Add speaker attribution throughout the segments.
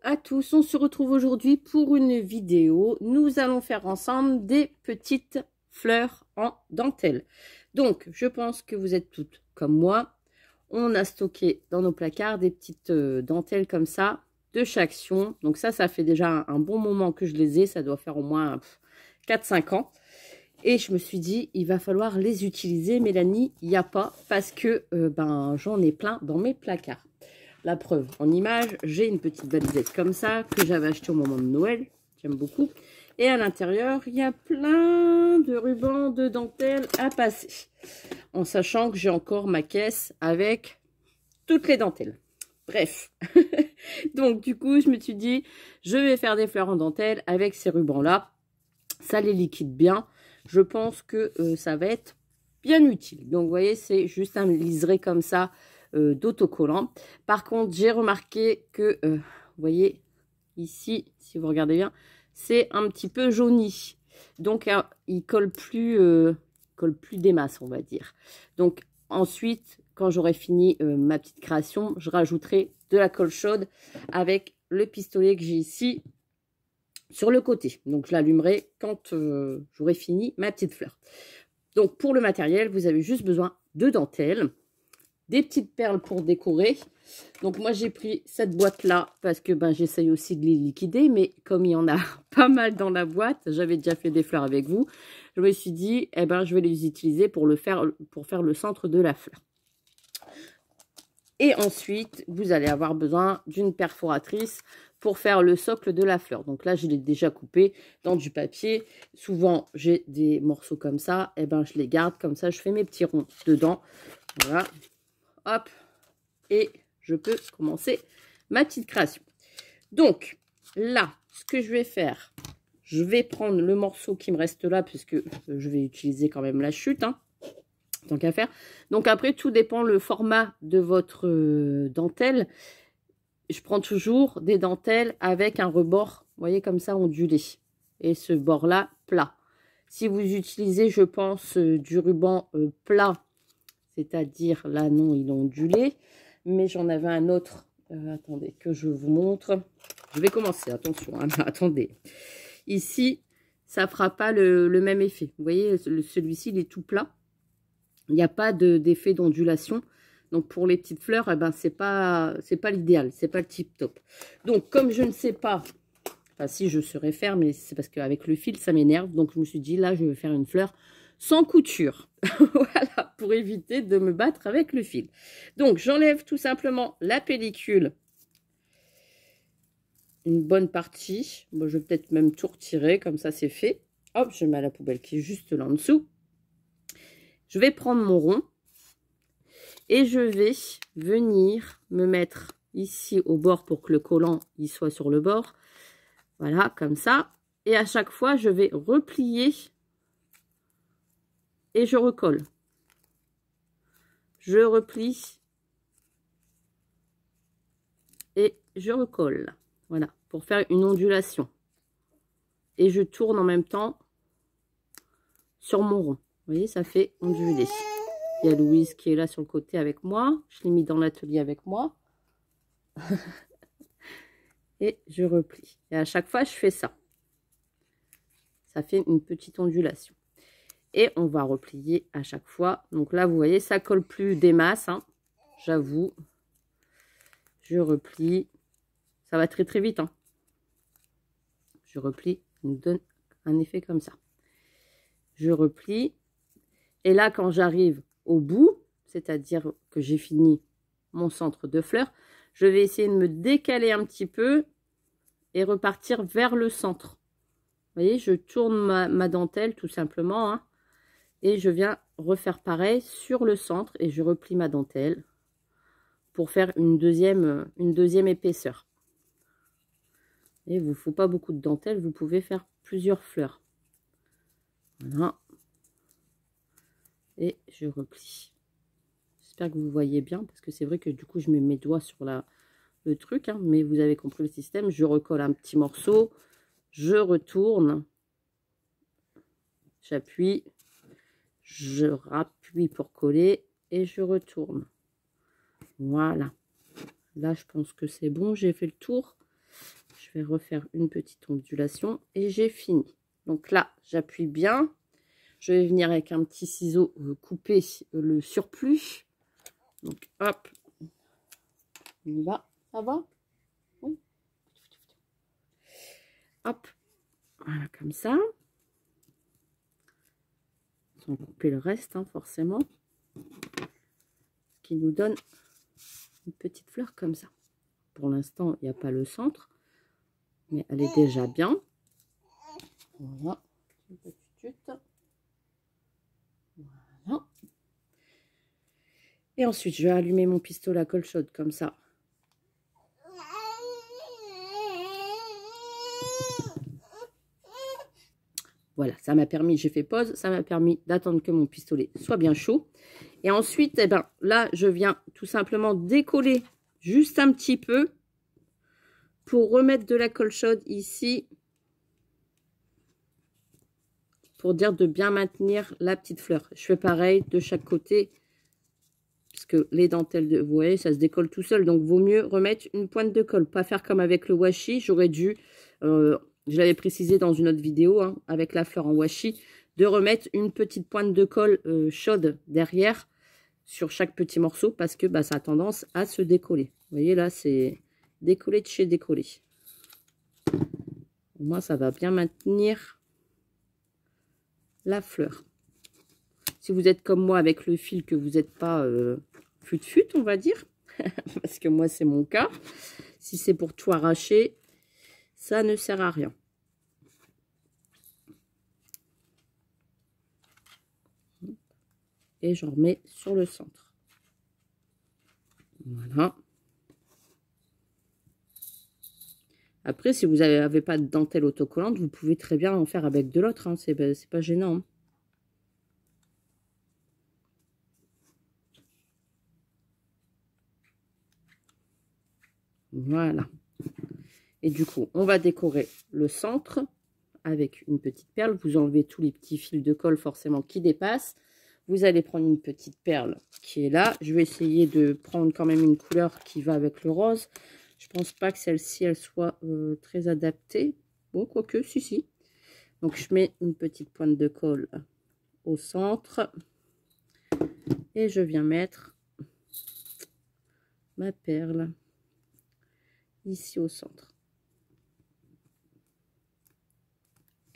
Speaker 1: à tous, on se retrouve aujourd'hui pour une vidéo. Nous allons faire ensemble des petites fleurs en dentelle. Donc, je pense que vous êtes toutes comme moi. On a stocké dans nos placards des petites dentelles comme ça, de chaque action. Donc ça fait déjà un bon moment que je les ai. Ça doit faire au moins 4-5 ans. Et je me suis dit, il va falloir les utiliser. Mélanie, il n'y a pas parce que j'en ai plein dans mes placards. La preuve en image, j'ai une petite valisette comme ça que j'avais acheté au moment de Noël. J'aime beaucoup. Et à l'intérieur, il y a plein de rubans de dentelle à passer. En sachant que j'ai encore ma caisse avec toutes les dentelles. Bref. Donc du coup, je me suis dit, je vais faire des fleurs en dentelle avec ces rubans-là. Ça les liquide bien. Je pense que ça va être bien utile. Donc vous voyez, c'est juste un liseré comme ça d'autocollant. Par contre, j'ai remarqué que, vous voyez, ici, si vous regardez bien, c'est un petit peu jauni. Donc, il colle plus des masses, on va dire. Donc, ensuite, quand j'aurai fini ma petite création, je rajouterai de la colle chaude avec le pistolet que j'ai ici sur le côté. Donc, je l'allumerai quand j'aurai fini ma petite fleur. Donc, pour le matériel, vous avez juste besoin de dentelle, des petites perles pour décorer. Donc moi j'ai pris cette boîte là parce que j'essaye aussi de les liquider, mais comme il y en a pas mal dans la boîte, j'avais déjà fait des fleurs avec vous, je me suis dit je vais les utiliser pour faire le centre de la fleur. Et ensuite vous allez avoir besoin d'une perforatrice pour faire le socle de la fleur. Donc là je l'ai déjà coupé dans du papier. Souvent j'ai des morceaux comme ça, je les garde comme ça, je fais mes petits ronds dedans. Voilà. Hop, et je peux commencer ma petite création. Donc, là, ce que je vais faire, je vais prendre le morceau qui me reste là, puisque je vais utiliser quand même la chute, hein, tant qu'à faire. Donc après, tout dépend le format de votre dentelle. Je prends toujours des dentelles avec un rebord, vous voyez, comme ça, ondulé. Et ce bord-là, plat. Si vous utilisez, je pense, du ruban plat, c'est-à-dire, là, non, il est ondulé. Mais j'en avais un autre. Attendez, que je vous montre. Je vais commencer, attention. Hein, attendez. Ici, ça ne fera pas le même effet. Vous voyez, celui-ci, il est tout plat. Il n'y a pas d'effet d'ondulation. Donc, pour les petites fleurs, c'est pas l'idéal. C'est pas le tip top. Donc, comme je ne sais pas... Enfin, si, je saurais faire, mais c'est parce qu'avec le fil, ça m'énerve. Donc, je me suis dit, là, je vais faire une fleur sans couture. Voilà, pour éviter de me battre avec le fil. Donc, j'enlève tout simplement la pellicule. Une bonne partie. Bon, je vais peut-être même tout retirer, comme ça, c'est fait. Hop, je mets à la poubelle qui est juste là en dessous. Je vais prendre mon rond. Et je vais venir me mettre ici au bord pour que le collant il soit sur le bord. Voilà, comme ça. Et à chaque fois, je vais replier et je recolle. Je replie et je recolle. Voilà, pour faire une ondulation. Et je tourne en même temps sur mon rond. Vous voyez, ça fait onduler. Il y a Louise qui est là sur le côté avec moi. Je l'ai mis dans l'atelier avec moi. Et je replie. Et à chaque fois, je fais ça. Ça fait une petite ondulation. Et on va replier à chaque fois. Donc là, vous voyez, ça colle plus des masses, hein, j'avoue. Je replie. Ça va très très vite, hein. Je replie, ça nous donne un effet comme ça. Je replie. Et là, quand j'arrive au bout, c'est-à-dire que j'ai fini mon centre de fleurs, je vais essayer de me décaler un petit peu et repartir vers le centre. Vous voyez, je tourne ma dentelle tout simplement, hein. Et je viens refaire pareil sur le centre et je replie ma dentelle pour faire une deuxième épaisseur. Et il ne vous faut pas beaucoup de dentelle, vous pouvez faire plusieurs fleurs. Voilà. Et je replie. J'espère que vous voyez bien parce que c'est vrai que du coup je mets mes doigts sur le truc, hein, mais vous avez compris le système. Je recolle un petit morceau, je retourne, j'appuie. Je rappuie pour coller et je retourne. Voilà. Là, je pense que c'est bon. J'ai fait le tour. je vais refaire une petite ondulation et j'ai fini. Donc là, j'appuie bien. Je vais venir avec un petit ciseau couper le surplus. Donc hop, on y va. Ça va? Oui. Hop, voilà, comme ça. On va couper le reste, hein, forcément. Ce qui nous donne une petite fleur comme ça. Pour l'instant, il n'y a pas le centre, mais elle est déjà bien. Voilà, une petite chute. Voilà. Et ensuite, je vais allumer mon pistolet à colle chaude comme ça. Voilà, ça m'a permis, j'ai fait pause, ça m'a permis d'attendre que mon pistolet soit bien chaud. Et ensuite, eh ben, là, je viens tout simplement décoller juste un petit peu pour remettre de la colle chaude ici. Pour dire de bien maintenir la petite fleur. Je fais pareil de chaque côté. Parce que les dentelles, vous voyez, ça se décolle tout seul. Donc, vaut mieux remettre une pointe de colle. Pas faire comme avec le washi. J'aurais dû... je l'avais précisé dans une autre vidéo, hein, avec la fleur en washi, de remettre une petite pointe de colle chaude derrière sur chaque petit morceau parce que bah, ça a tendance à se décoller. Vous voyez là, c'est décollé de chez décollé. Au moins, ça va bien maintenir la fleur. Si vous êtes comme moi avec le fil, que vous n'êtes pas fut-fut, on va dire, parce que moi, c'est mon cas. Si c'est pour tout arracher, ça ne sert à rien. Et j'en remets sur le centre. Voilà. Après, si vous n'avez pas de dentelle autocollante, vous pouvez très bien en faire avec de l'autre. Hein. C'est pas gênant. Hein. Voilà. Et du coup, on va décorer le centre avec une petite perle. Vous enlevez tous les petits fils de colle forcément qui dépassent. Vous allez prendre une petite perle qui est là. Je vais essayer de prendre quand même une couleur qui va avec le rose. Je pense pas que celle-ci, elle soit très adaptée. Bon, quoique, si. Donc, je mets une petite pointe de colle au centre. Et je viens mettre ma perle ici au centre.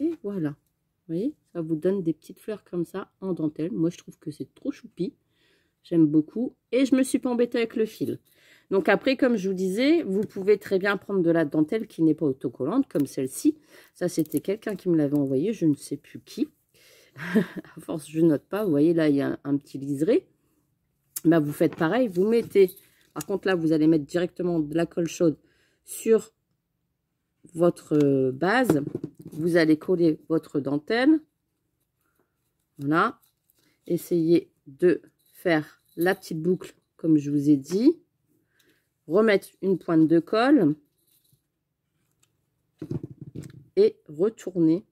Speaker 1: Et voilà. Vous voyez, ça vous donne des petites fleurs comme ça en dentelle. Moi, je trouve que c'est trop choupi. J'aime beaucoup. Et je me suis pas embêtée avec le fil. Donc après, comme je vous disais, vous pouvez très bien prendre de la dentelle qui n'est pas autocollante, comme celle-ci. Ça, c'était quelqu'un qui me l'avait envoyé, je ne sais plus qui. À force, je note pas. Vous voyez, là, il y a un petit liseré. Bah, vous faites pareil. Vous mettez... Par contre, là, vous allez mettre directement de la colle chaude sur votre base. Vous allez coller votre dentelle. Voilà. Essayez de faire la petite boucle comme je vous ai dit. Remettre une pointe de colle. Et retourner.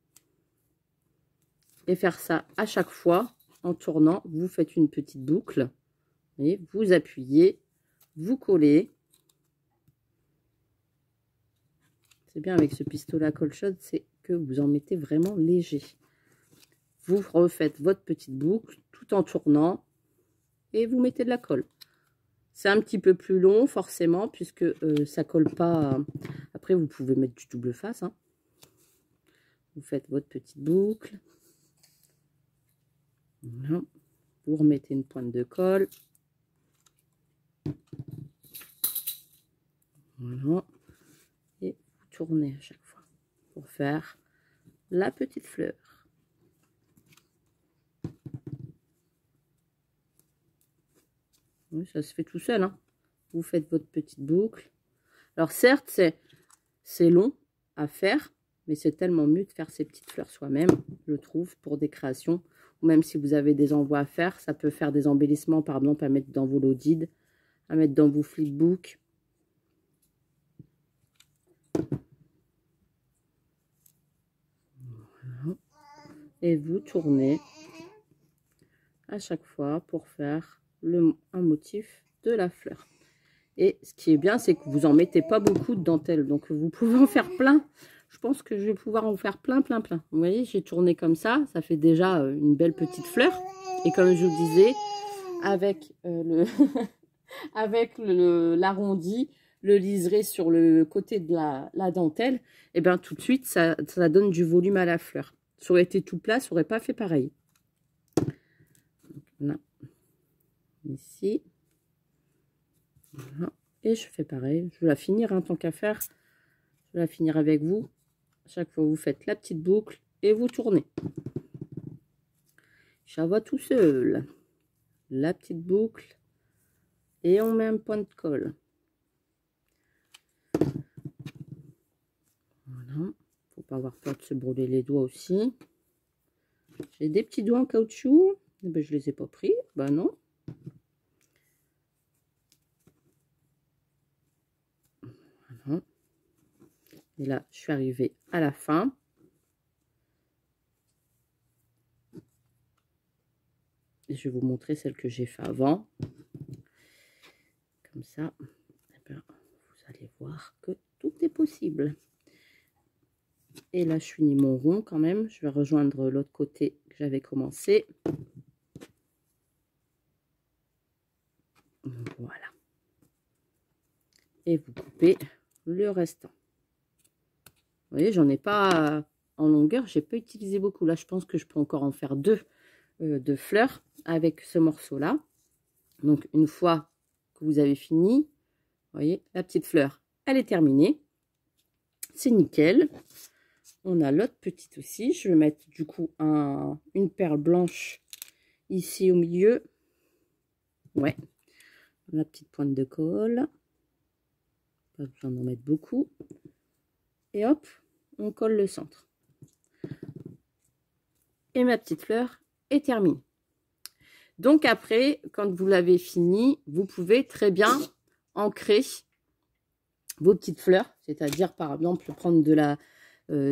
Speaker 1: Et faire ça à chaque fois. En tournant, vous faites une petite boucle. Et vous appuyez. Vous collez. C'est bien avec ce pistolet à colle chaude, c'est que vous en mettez vraiment léger. Vous refaites votre petite boucle tout en tournant et vous mettez de la colle. C'est un petit peu plus long forcément puisque ça colle pas. Après, vous pouvez mettre du double face. Hein. Vous faites votre petite boucle. Voilà. Vous remettez une pointe de colle. Voilà. Et vous tournez à chaque fois pour faire la petite fleur. Oui, ça se fait tout seul. Hein. Vous faites votre petite boucle. Alors certes, c'est long à faire, mais c'est tellement mieux de faire ces petites fleurs soi-même, je trouve, pour des créations. Ou même si vous avez des envois à faire, ça peut faire des embellissements, par exemple, à mettre dans vos lodides, à mettre dans vos flipbooks. Voilà. Et vous tournez à chaque fois pour faire un motif de la fleur. Et ce qui est bien, c'est que vous en mettez pas beaucoup de dentelle. Donc, vous pouvez en faire plein. Je pense que je vais pouvoir en faire plein. Vous voyez, j'ai tourné comme ça. Ça fait déjà une belle petite fleur. Et comme je vous disais, avec avec l'arrondi, le liseré sur le côté de la dentelle, et bien tout de suite, ça donne du volume à la fleur. Ça aurait été tout plat, ça n'aurait pas fait pareil. Donc, là, ici. Voilà. Et je fais pareil. Je vais la finir, hein, tant qu'à faire. Je vais la finir avec vous. À chaque fois, vous faites la petite boucle et vous tournez. Ça va tout seul. La petite boucle. Et on met un point de colle. Voilà. Faut pas avoir peur de se brûler les doigts aussi. J'ai des petits doigts en caoutchouc. Eh ben, je les ai pas pris. Ben non. Voilà. Et là, je suis arrivée à la fin. Et je vais vous montrer celle que j'ai fait avant. Comme ça, eh bien, vous allez voir que tout est possible. Et là, je finis mon rond quand même. Je vais rejoindre l'autre côté que j'avais commencé. Voilà. Et vous coupez le restant. Vous voyez, j'en ai pas en longueur. J'ai pas utilisé beaucoup. Là, je pense que je peux encore en faire deux de fleurs avec ce morceau-là. Donc, une fois que vous avez fini, vous voyez, la petite fleur, elle est terminée. C'est nickel. On a l'autre petite aussi. Je vais mettre du coup une perle blanche ici au milieu. Ouais. La petite pointe de colle. Pas besoin d'en mettre beaucoup. Et hop, on colle le centre. Et ma petite fleur est terminée. Donc après, quand vous l'avez fini, vous pouvez très bien ancrer vos petites fleurs. C'est-à-dire, par exemple, prendre de la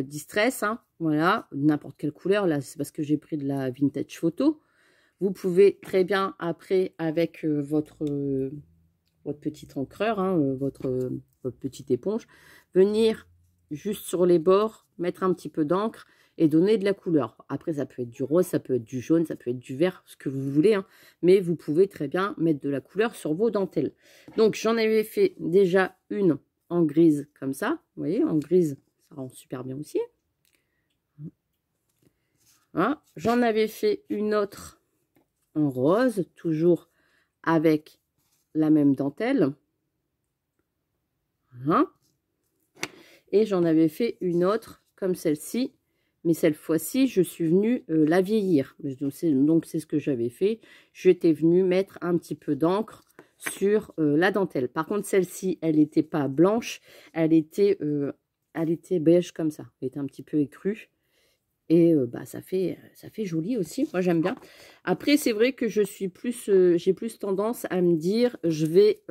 Speaker 1: distress, hein, voilà, n'importe quelle couleur. Là, c'est parce que j'ai pris de la vintage photo. Vous pouvez très bien, après, avec votre petit encreur, hein, votre petite éponge, venir juste sur les bords, mettre un petit peu d'encre et donner de la couleur. Après, ça peut être du rose, ça peut être du jaune, ça peut être du vert, ce que vous voulez, hein, mais vous pouvez très bien mettre de la couleur sur vos dentelles. Donc, j'en avais fait déjà une en grise comme ça. Vous voyez, en grise, ça rend super bien aussi. Voilà. J'en avais fait une autre en rose, toujours avec la même dentelle. Voilà. Et j'en avais fait une autre comme celle-ci, mais cette fois-ci, je suis venue la vieillir. Donc, c'est ce que j'avais fait. J'étais venue mettre un petit peu d'encre sur la dentelle. Par contre, celle-ci, elle n'était pas blanche, elle était beige comme ça. Elle était un petit peu écrue. Et bah, ça fait joli aussi. Moi, j'aime bien. Après, c'est vrai que je suis plus, j'ai plus tendance à me dire, je vais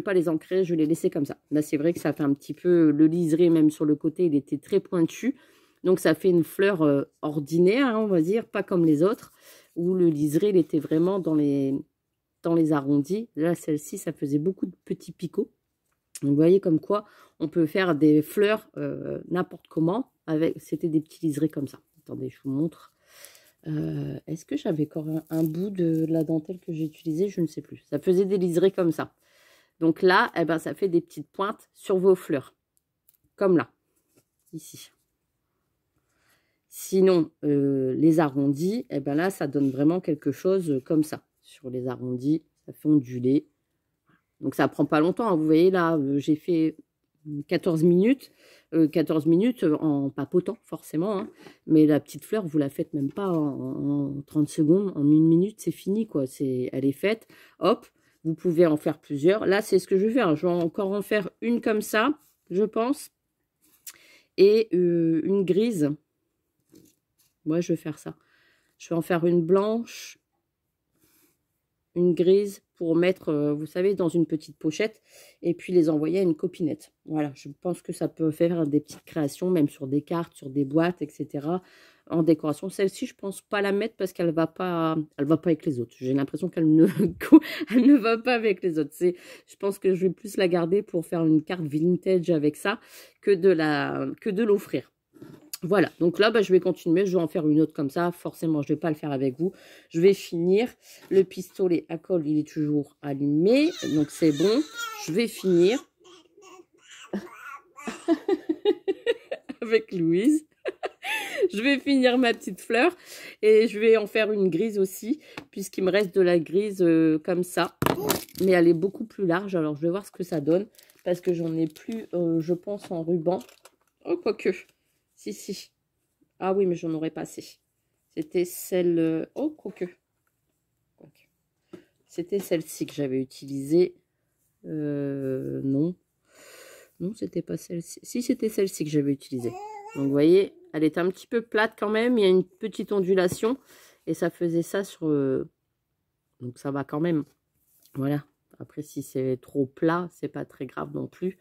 Speaker 1: pas les ancrer, je vais les laisser comme ça. Là, c'est vrai que ça fait un petit peu le liseré, même sur le côté, il était très pointu. Donc, ça fait une fleur ordinaire, hein, on va dire, pas comme les autres, où le liseré, il était vraiment dans les arrondis. Là, celle-ci, ça faisait beaucoup de petits picots. Donc, vous voyez comme quoi on peut faire des fleurs n'importe comment. C'était des petits liserés comme ça. Attendez, je vous montre. Est-ce que j'avais encore un bout de la dentelle que j'ai utilisé? Je ne sais plus. Ça faisait des liserés comme ça. Donc là, eh ben, ça fait des petites pointes sur vos fleurs. Comme là. Ici. Sinon, les arrondis, eh ben là, ça donne vraiment quelque chose comme ça. Sur les arrondis, ça fait onduler. Donc, ça prend pas longtemps. Hein. Vous voyez, là, j'ai fait 14 minutes. 14 minutes en papotant, forcément. Hein. Mais la petite fleur, vous la faites même pas en 30 secondes. En 1 minute, c'est fini, quoi. Elle est faite. Hop, vous pouvez en faire plusieurs. Là, c'est ce que je vais faire. Je vais encore en faire une comme ça, je pense. Et une grise. Moi, je vais faire ça. Je vais en faire une blanche, une grise pour mettre, vous savez, dans une petite pochette et puis les envoyer à une copinette. Voilà, je pense que ça peut faire des petites créations, même sur des cartes, sur des boîtes, etc. en décoration. Celle-ci, je pense pas la mettre parce qu'elle va pas avec les autres. J'ai l'impression qu'elle ne, elle ne va pas avec les autres. Je pense que je vais plus la garder pour faire une carte vintage avec ça que de l'offrir. Voilà, donc là, bah, je vais continuer, je vais en faire une autre comme ça. Forcément, je ne vais pas le faire avec vous. Je vais finir. Le pistolet à colle, il est toujours allumé. Donc, c'est bon. Je vais finir avec Louise. Je vais finir ma petite fleur et je vais en faire une grise aussi, puisqu'il me reste de la grise comme ça. Mais elle est beaucoup plus large, alors je vais voir ce que ça donne, parce que j'en ai plus, je pense, en ruban. Oh, quoique. Si. Ah oui, mais j'en aurais pas assez. C'était celle... oh, quoique. C'était celle-ci que j'avais utilisée. Non. Non, c'était pas celle-ci. Si, c'était celle-ci que j'avais utilisée. Donc, vous voyez, elle était un petit peu plate quand même. Il y a une petite ondulation. Et ça faisait ça sur... Donc, ça va quand même. Voilà. Après, si c'est trop plat, c'est pas très grave non plus.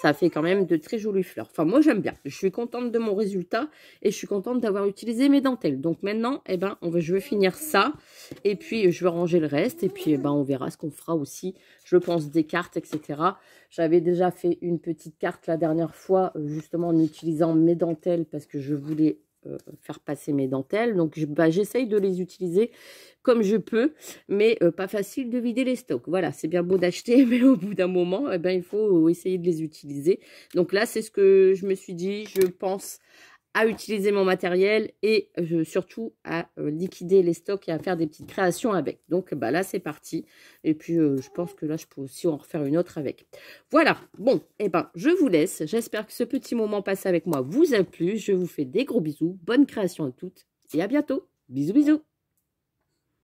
Speaker 1: Ça fait quand même de très jolies fleurs. Enfin, moi, j'aime bien. Je suis contente de mon résultat et je suis contente d'avoir utilisé mes dentelles. Donc, maintenant, eh ben, je vais finir ça. Et puis, je vais ranger le reste. Et puis, eh ben, on verra ce qu'on fera aussi. Je pense des cartes, etc. J'avais déjà fait une petite carte la dernière fois, justement, en utilisant mes dentelles parce que je voulais faire passer mes dentelles. Donc, j'essaye de les utiliser comme je peux, mais pas facile de vider les stocks. Voilà, c'est bien beau d'acheter, mais au bout d'un moment, eh ben, il faut essayer de les utiliser. Donc là, c'est ce que je me suis dit. Je pense à utiliser mon matériel et surtout à liquider les stocks et à faire des petites créations avec. Donc bah, là, c'est parti. Et puis, je pense que là, je peux aussi en refaire une autre avec. Voilà. Bon, et ben, je vous laisse. J'espère que ce petit moment passé avec moi vous a plu. Je vous fais des gros bisous. Bonne création à toutes et à bientôt. Bisous, bisous.